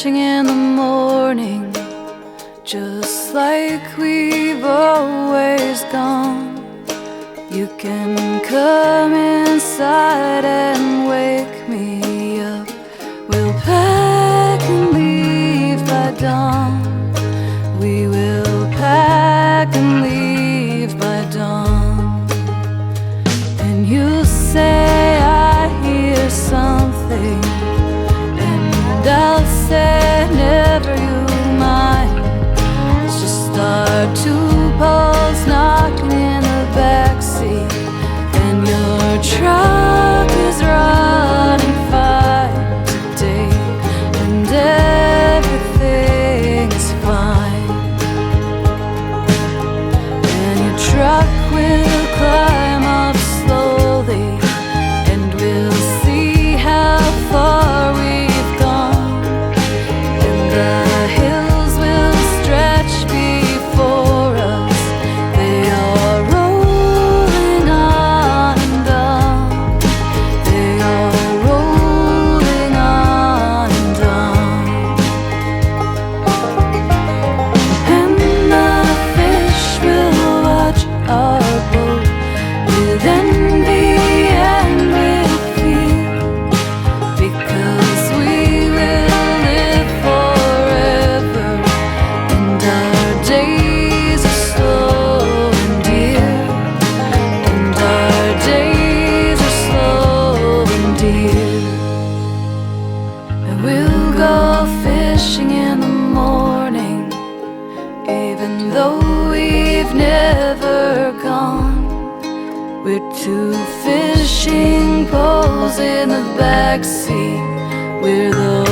fishing in the morning, just like we've always gone. You can come inside and wake me up. We'll pack and leave by dawn. We will pack and leave by dawn. And you say I hear something, and I'll say never you mind. It's just our two poles knocking in the backseat, and your truck is running fine today, and everything's fine. And your truck will climb up slowly, and we'll see how far we've gone, and the hills will stretch before us. They are rolling on and on. They are rolling on and on. And the fish will watch our boat with envy and with fear, because we will live forever, and our days are slow and dear, and our days are slow and dear. And we'll go fishing in the morning, even though we've never gone. We're two fishing poles in the backseat. We're the